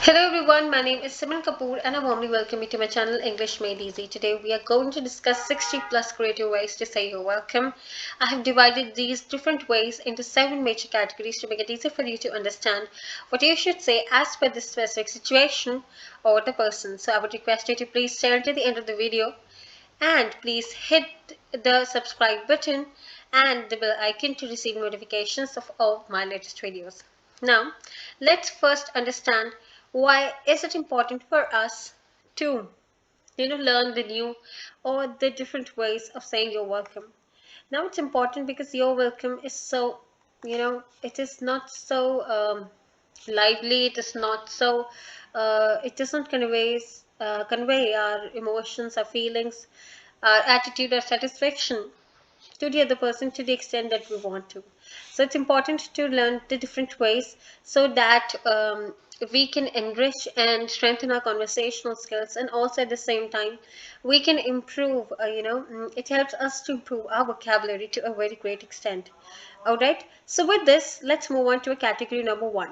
Hello everyone, my name is Simran Kapoor and I warmly welcome you to my channel English Made Easy. Today we are going to discuss 60 plus creative ways to say you're welcome. I have divided these different ways into 7 major categories to make it easy for you to understand what you should say as per this specific situation or the person. So I would request you to please stay until the end of the video and please hit the subscribe button and the bell icon to receive notifications of all my latest videos. Now, let's first understand why is it important for us to learn the new or the different ways of saying you're welcome. Now it's important because you're welcome is so it is not so lively, it is not so it doesn't convey our emotions, our feelings, our attitude, our satisfaction to the other person to the extent that we want to. So it's important to learn the different ways so that we can enrich and strengthen our conversational skills, and also at the same time we can improve. It helps us to improve our vocabulary to a very great extent. All right. So with this, let's move on to a category number one.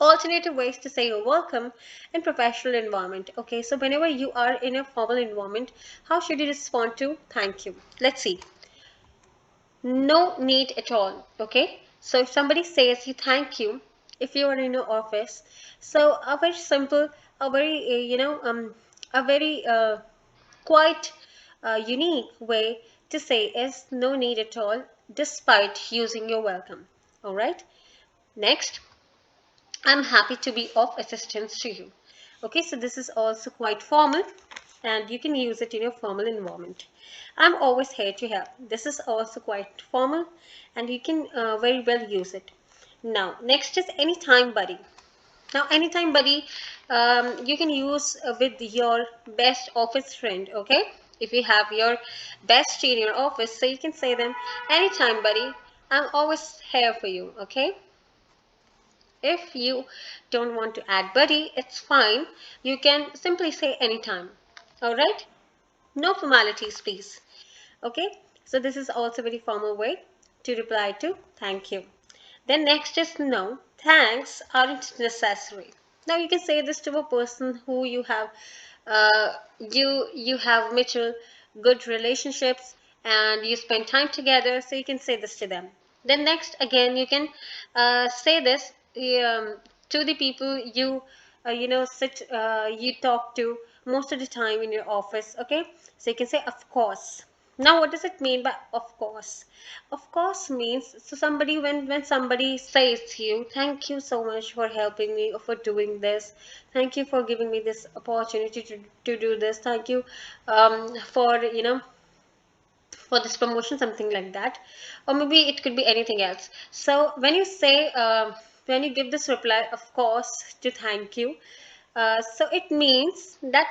Alternative ways to say you're welcome in professional environment. Okay, so whenever you are in a formal environment, how should you respond to thank you? Let's see. No need at all. Okay, so if somebody says you thank you, if you are in your office, so a very simple, a very a very quite unique way to say is no need at all, despite using your welcome. All right. Next, I'm happy to be of assistance to you. Okay, so this is also quite formal and you can use it in your formal environment. I'm always here to help. This is also quite formal and you can very well use it. Now, next is anytime buddy. Now, anytime buddy, you can use with your best office friend, okay? If you have your bestie in your office, so you can say them, anytime buddy, I'm always here for you, okay? If you don't want to add buddy, it's fine. You can simply say anytime. All right? No formalities, please. Okay? So this is also a very formal way to reply to thank you. Then next is no. Thanks aren't necessary. Now you can say this to a person who you have you have mutual good relationships and you spend time together, so you can say this to them. Then next again you can say this to the people you you talk to most of the time in your office. Okay, so you can say of course. Now what does it mean by of course? Of course means, so somebody, when somebody says to you thank you so much for helping me or for doing this, thank you for giving me this opportunity to do this, thank you for for this promotion, something like that, or maybe it could be anything else. So when you say when you give this reply of course to thank you, so it means that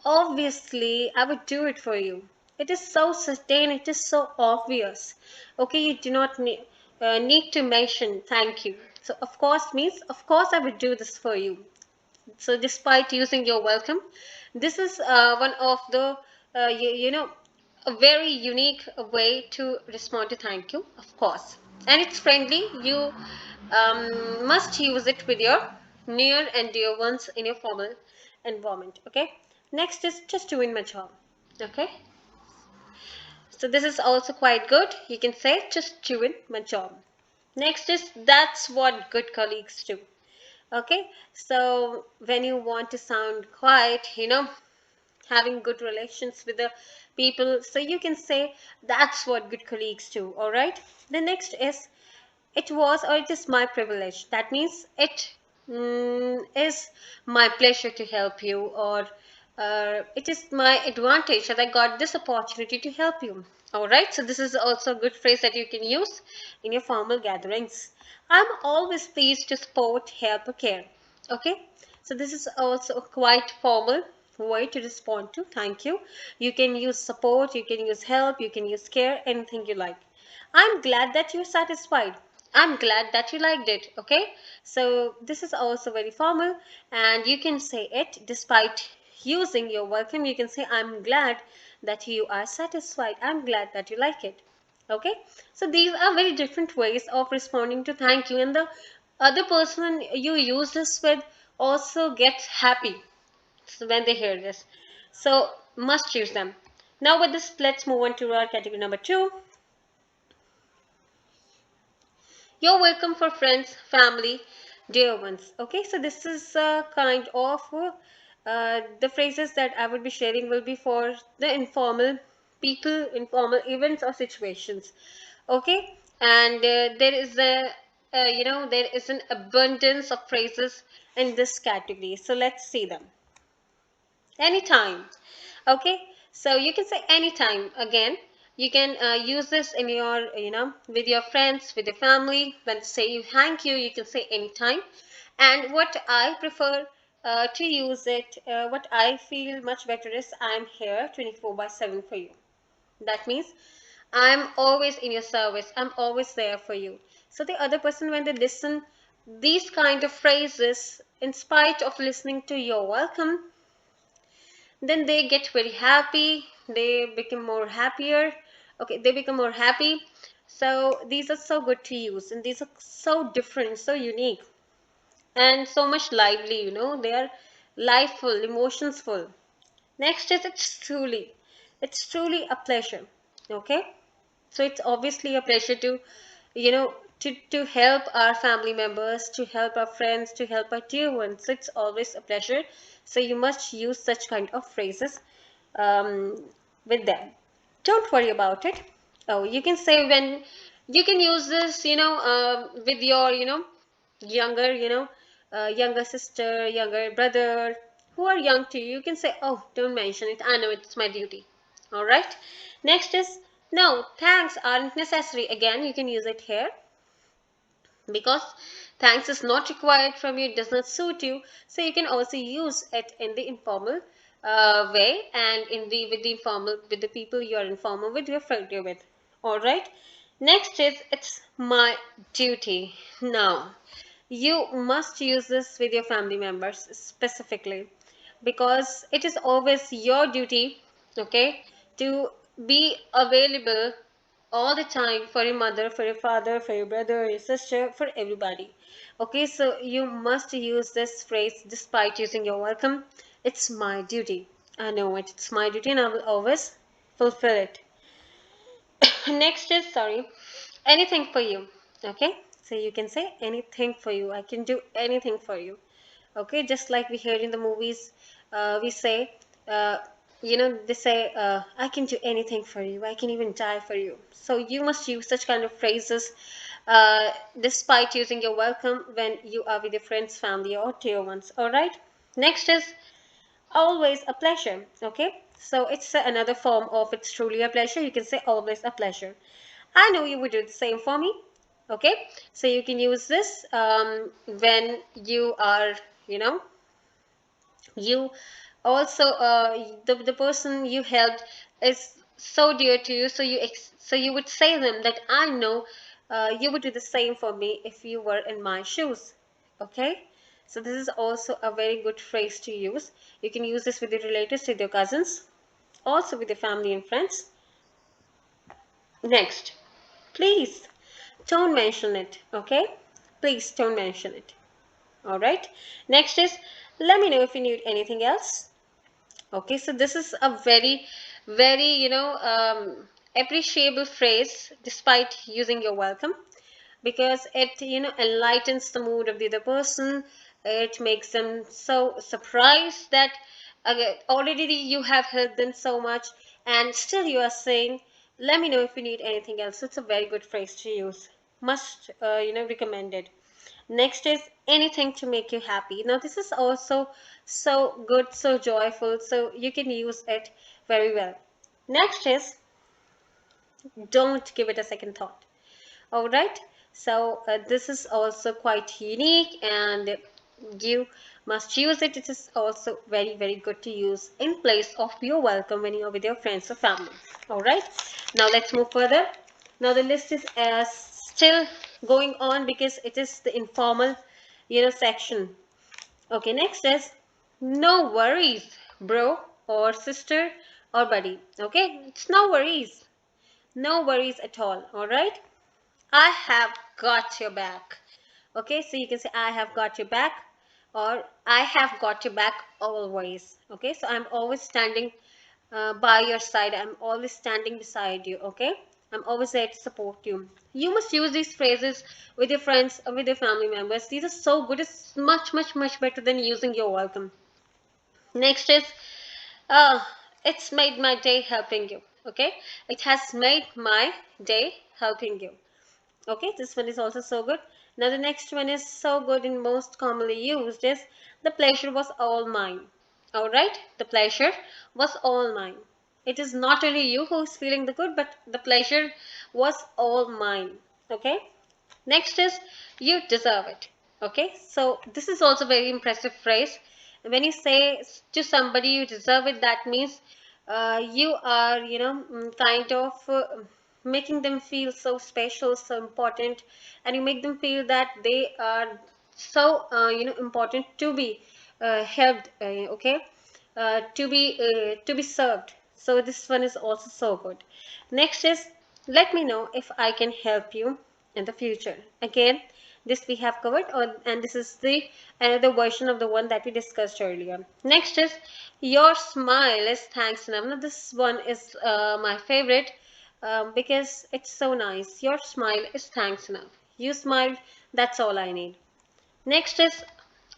obviously I would do it for you. It is so certain, it is so obvious. Okay, you do not need to mention thank you. So of course means of course I would do this for you. So despite using your welcome, this is one of the a very unique way to respond to thank you, of course, and it's friendly. You must use it with your near and dear ones in your formal environment. Okay, next is just doing my job. Okay, so this is also quite good. You can say just doing my job. Next is that's what good colleagues do. Okay, so when you want to sound quiet, having good relations with the people, so you can say that's what good colleagues do. All right, the next is it was or it is my privilege. That means it is my pleasure to help you, or it is my advantage that I got this opportunity to help you. All right, so this is also a good phrase that you can use in your formal gatherings. I'm always pleased to support, help, or care. Okay, so this is also a quite formal way to respond to thank you. You can use support, you can use help, you can use care, anything you like. I'm glad that you're satisfied. I'm glad that you liked it. Okay, so this is also very formal, and you can say it despite using your welcome. You can say, I'm glad that you are satisfied. I'm glad that you like it. Okay, so these are very different ways of responding to thank you, and the other person you use this with also get happy when they hear this. So must use them. Now with this, let's move on to our category number two. You're welcome for friends, family, dear ones. Okay, so this is kind of the phrases that I would be sharing will be for the informal people, informal events or situations. Okay, and there is there is an abundance of phrases in this category. So let's see them. Anytime. Okay, so you can say anytime. Again, you can use this in your with your friends, with your family. When they say you thank you, you can say anytime. And what I prefer to use it, what I feel much better is I'm here 24 by 7 for you. That means I'm always in your service, I'm always there for you. So the other person, when they listen these kind of phrases, in spite of listening to you're welcome, then they get very happy, they become more happier. Okay, they become more happy. So these are so good to use, and these are so different, so unique, and so much lively, they are liveful, emotionsful. Next is it's truly a pleasure. Okay, so it's obviously a pleasure to to help our family members, to help our friends, to help our dear ones. So it's always a pleasure. So you must use such kind of phrases um, with them. Don't worry about it. Oh, you can say when you can use this, with your, younger, younger sister, younger brother, who are young to you. You can say, oh, don't mention it. I know it's my duty. All right. Next is no, thanks aren't necessary. Again, you can use it here because thanks is not required from you, it does not suit you. So you can also use it in the informal way, and in the with the informal, with the people you are informal with, you're familiar with. All right. Next is it's my duty. Now you must use this with your family members specifically, because it is always your duty, okay, to be available all the time for your mother, for your father, for your brother, your sister, for everybody. Okay, so you must use this phrase despite using your welcome. It's my duty. I know it. It's my duty and I will always fulfill it. Next is sorry, anything for you. Okay, so you can say anything for you. I can do anything for you. Okay, just like we heard in the movies, we say, uh, they say, I can do anything for you, I can even die for you. So you must use such kind of phrases despite using your welcome when you are with your friends, family, or dear ones. All right. Next is always a pleasure. Okay, so it's another form of it's truly a pleasure. You can say always a pleasure. I know you would do the same for me. Okay, so you can use this when you are, you also the person you helped is so dear to you, so so you would say them that I know you would do the same for me if you were in my shoes. Okay, so this is also a very good phrase to use. You can use this with your relatives, with your cousins, also with your family and friends. Next, please don't mention it. Okay, please don't mention it. All right. Next is let me know if you need anything else. Okay, so this is a very, very, appreciable phrase despite using your welcome, because it, enlightens the mood of the other person. It makes them so surprised that already you have helped them so much, and still you are saying, let me know if you need anything else. So it's a very good phrase to use. Must, recommended. Next is anything to make you happy. Now, this is also so good, so joyful, so you can use it very well. Next is don't give it a second thought. All right. So, this is also quite unique, and you must use it. It is also very, very good to use in place of your welcome when you're with your friends or family. All right. Now, let's move further. Now, the list is still going on because it is the informal, section. Okay, next is no worries, bro or sister or buddy. Okay, it's no worries. No worries at all. All right. I have got your back. Okay, so you can say I have got your back. or I have got your back always. Okay, so I'm always standing by your side. I'm always standing beside you. Okay, I'm always there to support you. You must use these phrases with your friends or with your family members. These are so good. It's much, much, much better than using you're welcome. Next is, uh, it's made my day helping you. Okay, it has made my day helping you. Okay, this one is also so good. Now the next one is so good and most commonly used is the pleasure was all mine. All right, the pleasure was all mine. It is not only you who is feeling the good, but the pleasure was all mine. Okay. Next is you deserve it. Okay, so this is also very impressive phrase. When you say to somebody you deserve it, that means you are, kind of making them feel so special, so important, and you make them feel that they are so, important to be helped. Okay, to be served. So this one is also so good. Next is let me know if I can help you in the future. Again, this we have covered, and this is the another version of the one that we discussed earlier. Next is your smile is thanks enough. Now this one is my favorite because it's so nice. Your smile is thanks enough. You smiled, that's all I need. Next is,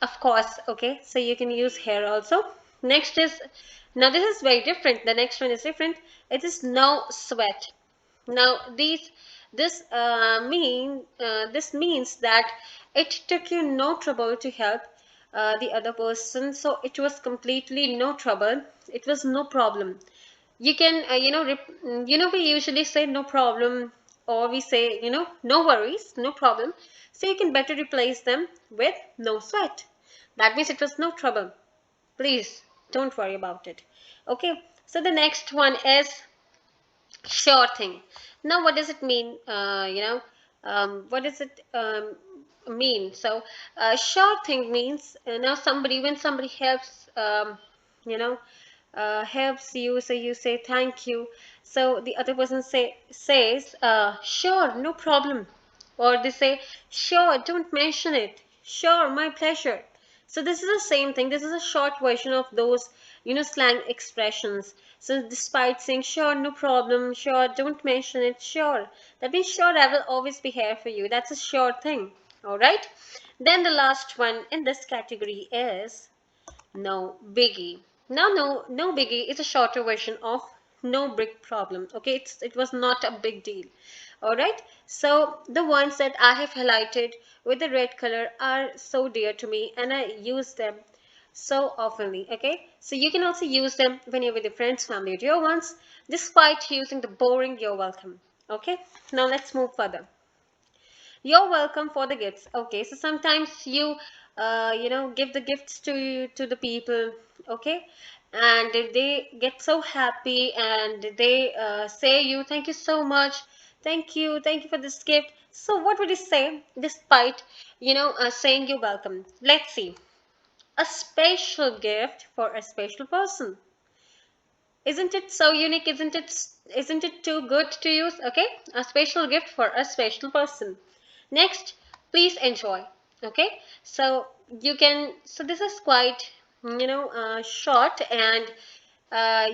of course, okay, so you can use here also. Next is, now this is very different. The next one is different. It is no sweat. Now this means that it took you no trouble to help the other person. So it was completely no trouble. It was no problem. You can we usually say no problem, or we say no worries, no problem. So you can better replace them with no sweat. That means it was no trouble. Please don't worry about it. Okay, so the next one is sure thing. Now what does it mean? What does it mean? So sure thing means now somebody, when somebody helps, you know helps you, so you say thank you. So the other person says sure, no problem, or they say sure, don't mention it, sure, my pleasure. So this is the same thing. This is a short version of those slang expressions. So despite saying sure, no problem, sure, don't mention it, sure, that means sure, I will always be here for you. That's a sure thing. All right, then the last one in this category is no biggie. Now, no biggie is a shorter version of no big problem. Okay, it was not a big deal. All right. So the ones that I have highlighted with the red color are so dear to me, and I use them so oftenly. Okay, so you can also use them when you're with your friends, family, or dear ones, despite using the boring "you're welcome." Okay. Now let's move further. You're welcome for the gifts. Okay, so sometimes you, give the gifts to the people. Okay, and they get so happy and they say you, thank you so much, thank you for this gift. So what would you say despite saying you're welcome? Let's see. A special gift for a special person. Isn't it so unique? Isn't it too good to use? Okay, a special gift for a special person. Next, please enjoy. Okay, so you can. So this is quite short, and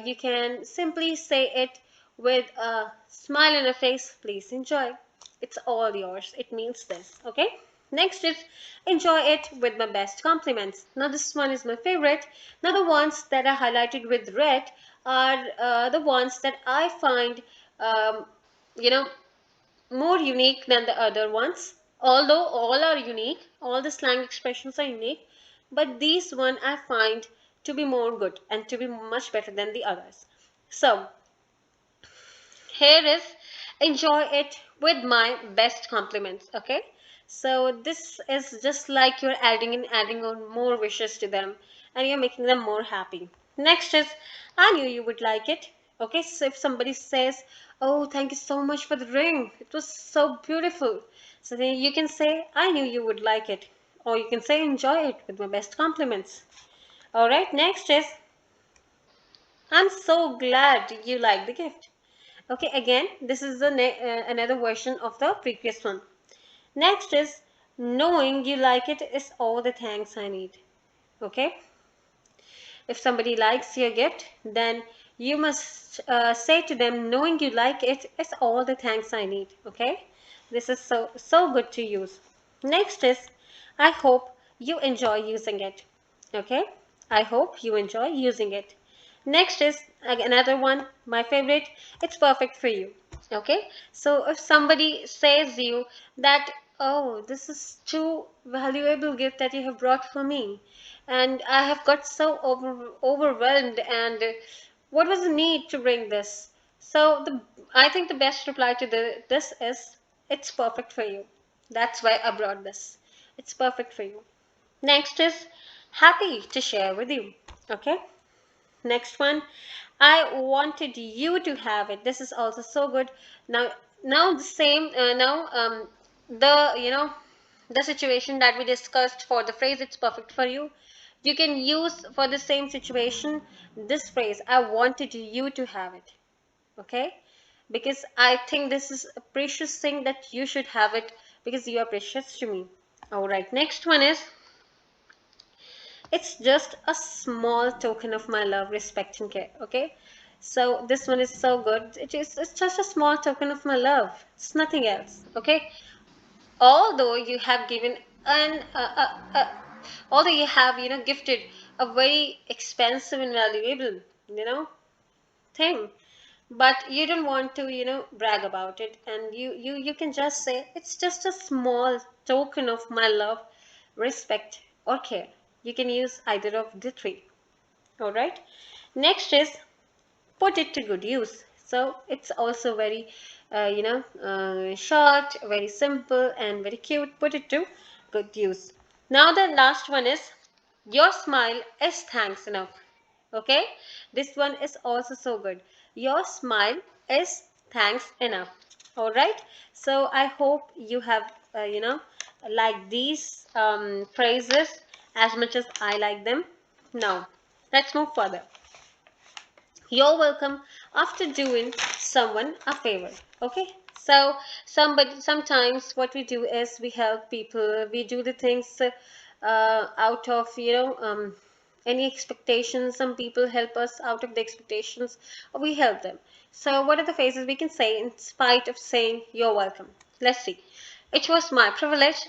you can simply say it with a smile on your face. Please enjoy. It's all yours. It means this. Okay. Next is enjoy it with my best compliments. Now this one is my favorite. Now the ones that are highlighted with red are the ones that I find you know more unique than the other ones. Although all are unique, all the slang expressions are unique, but these one I find to be more good and to be much better than the others. So here is enjoy it with my best compliments. Okay, so this is just like you're adding on more wishes to them, and you're making them more happy. Next is I knew you would like it. Okay, so if somebody says, oh, thank you so much for the ring, it was so beautiful, so then you can say I knew you would like it, or you can say enjoy it with my best compliments. All right, next is I'm so glad you like the gift. Okay, again, this is another version of the previous one. Next is knowing you like it is all the thanks I need. Okay, if somebody likes your gift, then you must say to them, knowing you like it, it's all the thanks I need. Okay, this is so good to use. Next is, I hope you enjoy using it. Okay, I hope you enjoy using it. Next is another one, my favorite, it's perfect for you. Okay, so if somebody says you that, oh, this is too valuable gift that you have brought for me, and I have got so overwhelmed, and what was the need to bring this? So I think the best reply to this is, it's perfect for you. That's why I brought this. It's perfect for you. Next is, happy to share with you. Okay, next one, I wanted you to have it. This is also so good. Now, now the same. Now, the the situation that we discussed for the phrase "it's perfect for you," you can use for the same situation this phrase, "I wanted you to have it." Okay, because I think this is a precious thing that you should have it because you are precious to me. All right. Next one is, it's just a small token of my love, respect, and care. Okay, so this one is so good. It's just a small token of my love. It's nothing else. Okay, although you have given an although you have gifted a very expensive and valuable thing, but you don't want to brag about it, and you can just say it's just a small token of my love, respect, or care. You can use either of the three. All right. Next is, put it to good use. So it's also very short, very simple, and very cute. Put it to good use. Now the last one is, your smile is thanks enough. Okay, this one is also so good. Your smile is thanks enough. All right, so I hope you have like these phrases as much as I like them. Now let's move further. You're welcome after doing someone a favor. Okay, so sometimes what we do is we help people, we do the things out of any expectations. Some people help us out of the expectations, or we help them. So what are the phrases we can say in spite of saying you're welcome? Let's see. It was my privilege.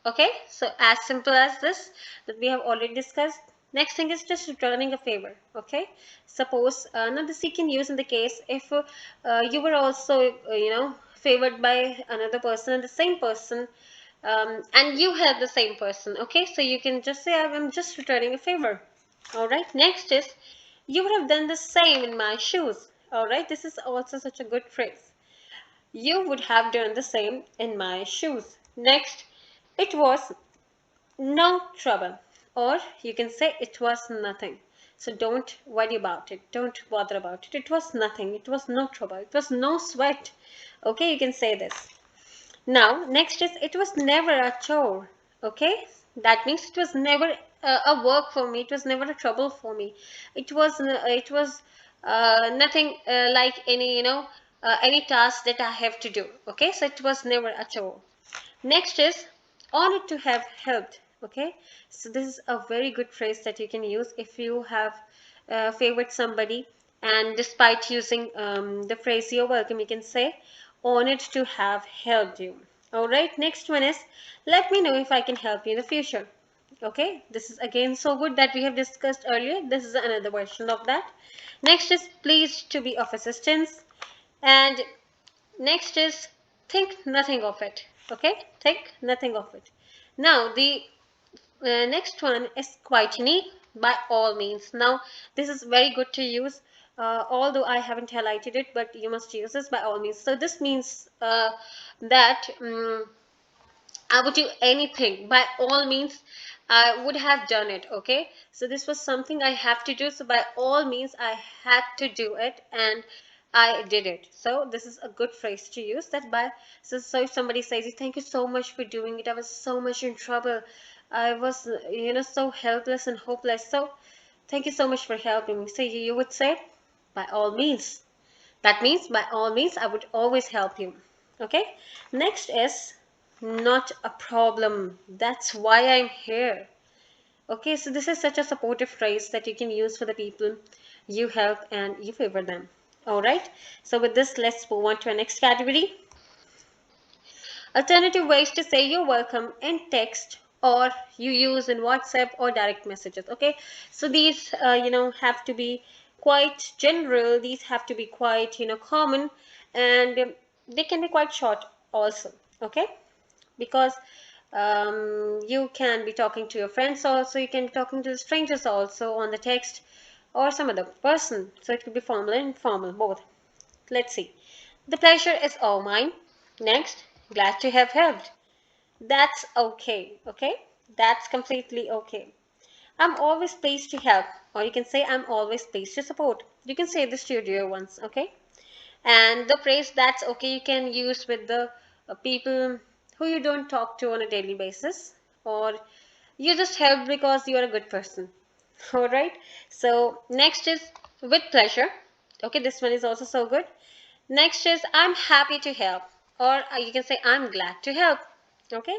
Okay, so as simple as this, that we have already discussed. Next thing is just returning a favor. Okay, suppose now this you can use in the case if you were also favored by another person, the same person, and you help the same person. Okay, so you can just say, I'm just returning a favor. All right, next is, you would have done the same in my shoes. All right, this is also such a good phrase. You would have done the same in my shoes. Next, it was no trouble, or you can say it was nothing. So don't worry about it, don't bother about it. It was nothing, it was no trouble, it was no sweat. Okay, you can say this. Now next is, it was never a chore. Okay, that means it was never a work for me, it was never a trouble for me. It was nothing like any any task that I have to do. Okay, so it was never a chore. Next is, honored to have helped. Okay, so this is a very good phrase that you can use if you have favored somebody, and despite using the phrase you're welcome, you can say, honored to have helped you. All right, next one is, let me know if I can help you in the future. Okay, this is again so good that we have discussed earlier. This is another version of that. Next is, pleased to be of assistance. And next is, think nothing of it. Okay, think nothing of it. Now the next one is quite unique, by all means. Now this is very good to use, although I haven't highlighted it, but you must use this by all means. So this means that I would do anything. By all means, I would have done it. Okay. So this was something I have to do. So by all means, I had to do it, and I did it. So this is a good phrase to use. That by so if somebody says, "Thank you so much for doing it. I was so much in trouble. I was so helpless and hopeless. So thank you so much for helping me." So you would say, "By all means." That means by all means, I would always help you. Okay. Next is, not a problem. That's why I'm here. Okay, so this is such a supportive phrase that you can use for the people you help and you favor them. All right, so with this, let's move on to our next category. Alternative ways to say you're welcome in text or you use in WhatsApp or direct messages. Okay, so these have to be quite general. These have to be quite common, and they can be quite short also. Okay, because you can be talking to your friends also. You can be talking to strangers also on the text or some other person. So it could be formal and informal both. Let's see. The pleasure is all mine. Next, glad to have helped. That's okay, okay? That's completely okay. I'm always pleased to help, or you can say I'm always pleased to support. You can say this to your dear ones, okay? And the phrase that's okay you can use with the people who you don't talk to on a daily basis, or you just help because you're a good person. All right. So next is with pleasure. Okay, this one is also so good. Next is I'm happy to help, or you can say I'm glad to help. Okay.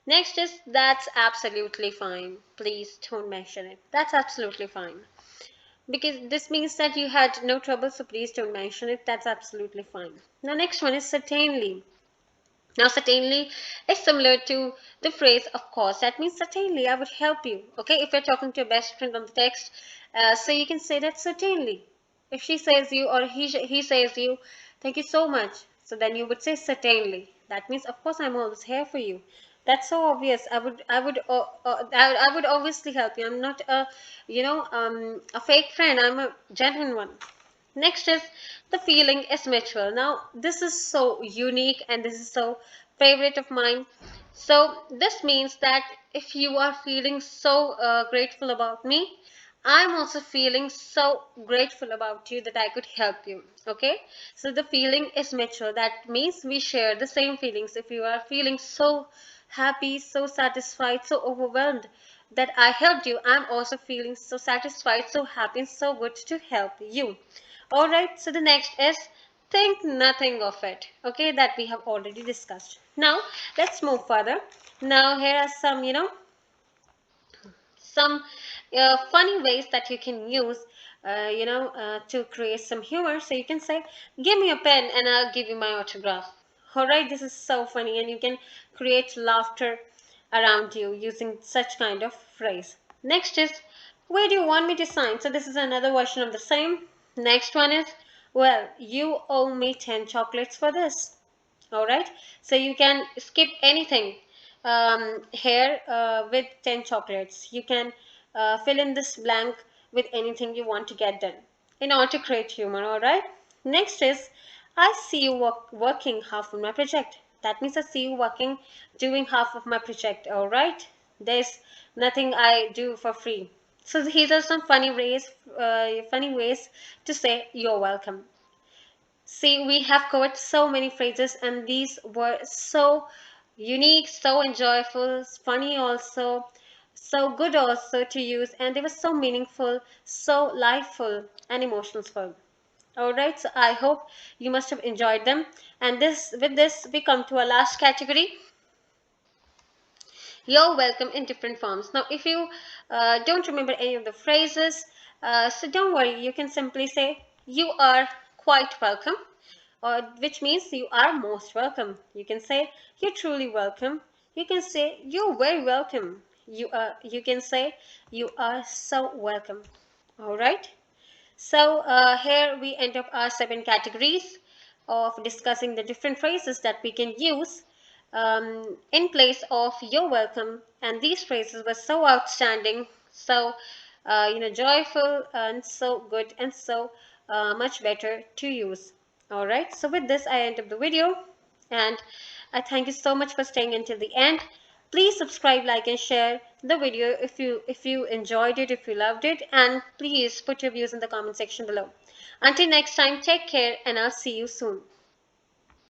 Next is that's absolutely fine. Please don't mention it. That's absolutely fine. Because this means that you had no trouble, so please don't mention it. That's absolutely fine. Now, next one is certainly. Now, certainly is similar to the phrase, of course. That means certainly I would help you. Okay, if you're talking to your best friend on the text, so you can say that certainly. If she says you or he says you, thank you so much. So then you would say certainly. That means, of course, I'm always here for you. That's so obvious. I would obviously help you. I'm not a fake friend. I'm a genuine one. Next is the feeling is mutual. Now, this is so unique and this is so favorite of mine. So, this means that if you are feeling so grateful about me, I'm also feeling so grateful about you that I could help you. Okay, so the feeling is mutual. That means we share the same feelings. If you are feeling so happy, so satisfied, so overwhelmed that I helped you, I'm also feeling so satisfied, so happy, and so good to help you. All right, so the next is think nothing of it. Okay, that we have already discussed. Now, let's move further. Now, here are some, some funny ways that you can use to create some humor. So you can say give me a pen and I'll give you my autograph. All right, this is so funny and you can create laughter around you using such kind of phrase. Next is where do you want me to sign? So this is another version of the same. Next one is well you owe me 10 chocolates for this. All right, so you can skip anything here with 10 chocolates. You can fill in this blank with anything you want to get done in order to create humor. All right, next is I see you working half on my project. That means I see you working doing half of my project. All right, there's nothing I do for free. So these are some funny ways to say you're welcome. See, we have covered so many phrases, and these were so unique, so enjoyable, funny also, so good also to use, and they were so meaningful, so liveful, and emotionful. All right, so I hope you must have enjoyed them. And with this, we come to our last category. You're welcome in different forms. Now, if you don't remember any of the phrases, so don't worry, you can simply say, you are quite welcome, or which means you are most welcome. You can say, you're truly welcome. You can say, you're very welcome. You can say, you are so welcome. All right. So here we end up our 7 categories of discussing the different phrases that we can use in place of you're welcome. And these phrases were so outstanding, so joyful and so good and so much better to use. All right. So with this, I end up the video, and I thank you so much for staying until the end. Please subscribe, like, and share the video if you enjoyed it, if you loved it, and please put your views in the comment section below. Until next time, take care, and I'll see you soon.